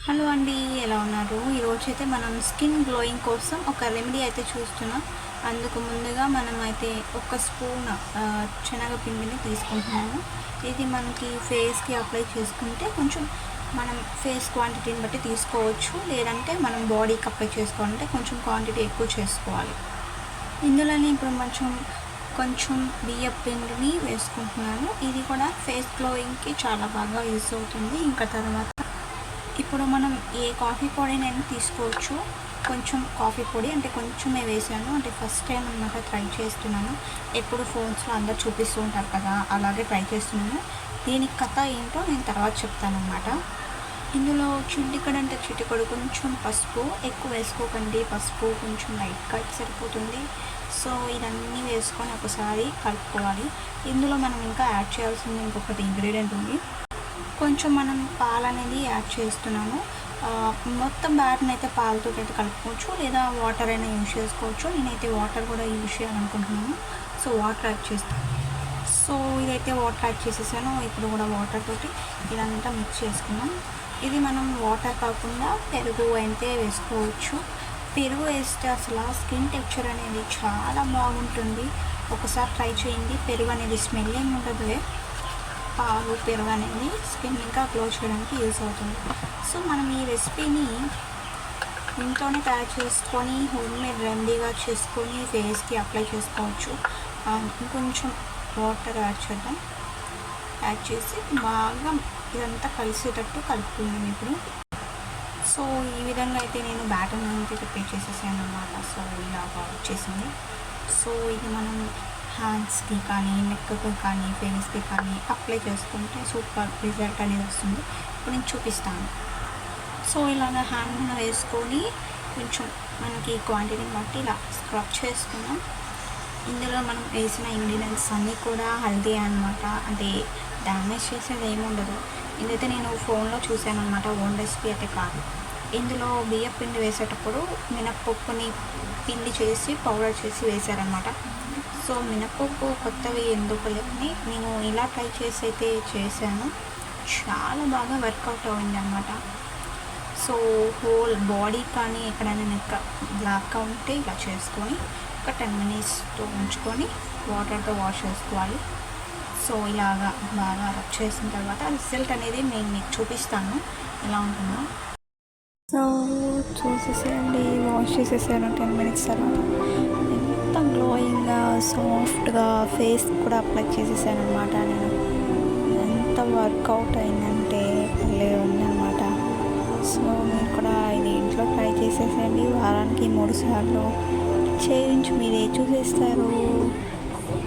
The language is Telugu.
హలో అండి, ఎలా ఉన్నారు? ఈరోజైతే మనం స్కిన్ గ్లోయింగ్ కోసం ఒక రెమెడీ అయితే చూస్తున్నాం. అందుకు ముందుగా మనం అయితే ఒక స్పూన్ శనగపిండిని తీసుకుంటున్నాము. ఇది మనకి ఫేస్కి అప్లై చేసుకుంటే కొంచెం మనం ఫేస్ క్వాంటిటీని బట్టి తీసుకోవచ్చు, లేదంటే మనం బాడీకి అప్లై చేసుకోవాలంటే కొంచెం క్వాంటిటీ ఎక్కువ చేసుకోవాలి. ఇందులోనే ఇప్పుడు కొంచెం బియ్యం పిండిని వేసుకుంటున్నాను. ఇది కూడా ఫేస్ గ్లోయింగ్కి చాలా బాగా యూస్ అవుతుంది. ఇంకా తర్వాత ఇప్పుడు మనం ఏ కాఫీ పొడినైనా తీసుకోవచ్చు. కొంచెం కాఫీ పొడి అంటే కొంచెమే వేసాను, అంటే ఫస్ట్ టైం అనమాట ట్రై చేస్తున్నాను. ఎప్పుడు ఫోన్స్లో అందరు చూపిస్తూ ఉంటారు కదా, అలాగే ట్రై చేస్తున్నాను. దీనికి కథ ఏంటో నేను తర్వాత చెప్తానమాట. ఇందులో చిటికెడు అంటే చిటికెడు కొంచెం పసుపు, ఎక్కువ వేసుకోకండి, పసుపు కొంచెం లైట్గా సరిపోతుంది. సో ఇదన్నీ వేసుకొని ఒకసారి కలుపుకోవాలి. ఇందులో మనం ఇంకా యాడ్ చేయాల్సింది ఇంకొకటి ఇంగ్రీడియంట్ ఉంది. కొంచెం మనం పాలు అనేది యాడ్ చేస్తున్నాము. మొత్తం బ్యాటర్ని అయితే పాలతో అయితే కలుపుకోవచ్చు, లేదా వాటర్ అయినా యూజ్ చేసుకోవచ్చు. నేనైతే వాటర్ కూడా యూజ్ చేయాలనుకుంటున్నాను, సో వాటర్ యాడ్ చేస్తాను. సో ఇదైతే వాటర్ యాడ్ చేసేసాను. ఇప్పుడు కూడా వాటర్ తోటి ఇదంతా మిక్స్ చేసుకున్నాం. ఇది మనం వాటర్ కాకుండా పెరుగు అయితే వేసుకోవచ్చు. పెరుగు వేస్తే అసలు స్కిన్ టెక్స్చర్ అనేది చాలా బాగుంటుంది. ఒకసారి ట్రై చేయండి. పెరుగు అనేది స్మెల్ ఏమి ఉండదు. పాలు పెరుగు అనేది స్కిన్ ఇంకా గ్లో చేయడానికి యూస్ అవుతుంది. సో మనం ఈ రెసిపీని ఇంట్లోనే తయారు చేసుకొని హోమ్ మేడ్ రెమెడీగా చేసుకొని ఫేస్కి అప్లై చేసుకోవచ్చు. ఇంకొంచెం వాటర్ యాడ్ చేద్దాం. యాడ్ చేసి బాగా ఇదంతా కలిసేటట్టు కలుపుకున్నాం ఇప్పుడు. సో ఈ విధంగా అయితే నేను బ్యాటర్ అనేది ప్రిపేర్ చేసేసాను అనమాట. సో ఇలాగా వచ్చేసింది. సో ఇది మనం హ్యాండ్స్కి కానీ, నెక్కి కానీ, ఫేస్కి కానీ అప్లై చేసుకుంటే సూపర్ రిజల్ట్ అనేది వస్తుంది. ఇప్పుడు నేను చూపిస్తాను. సో ఇలాగ హ్యాండ్ మీద వేసుకొని కొంచెం మనకి క్వాంటిటీని బట్టి ఇలా స్క్రబ్ చేసుకున్నాం. ఇందులో మనం వేసిన ఇంగ్రీడియంట్స్ అన్నీ కూడా హెల్తీ అనమాట, అంటే డ్యామేజ్ చేసేది ఏమి ఉండదు. ఇదైతే నేను ఫోన్లో చూశాను అనమాట, ఓన్ రెసిపీ అయితే కాదు. ఇందులో బియ్యం పిండి వేసేటప్పుడు మినప్పప్పుని పిండి చేసి పౌడర్ చేసి వేశారనమాట. సో మినప్పప్పు కొత్తవి ఎందుకు లేని నేను ఇలా ట్రై చేసి అయితే చేశాను. చాలా బాగా వర్కౌట్ అయింది అనమాట. సో హోల్ బాడీ కానీ ఎక్కడైనా నెక్ బ్లాక్గా ఉంటే ఇలా చేసుకొని ఒక 10 మినిట్స్తో ఉంచుకొని వాటర్తో వాష్ చేసుకోవాలి. సో ఇలాగా బాగా రబ్ చేసిన తర్వాత రిజల్ట్ అనేది నేను మీకు చూపిస్తాను ఎలా ఉంటుందో. సో చూసేసేయండి, వాష్ చేసేసాను 10 మినిట్స్ తర్వాత. ఎంత గ్లోయింగ్గా సాఫ్ట్గా ఫేస్ కూడా అప్లై చేసేసాను అనమాట. నేను ఎంత వర్కౌట్ అయిందంటే భలే ఉందన్నమాట. సో మీరు కూడా ఇది ఇంట్లో ట్రై చేసేసేయండి. వారానికి 3 సార్లు చేయించి మీరే చూసేస్తారు.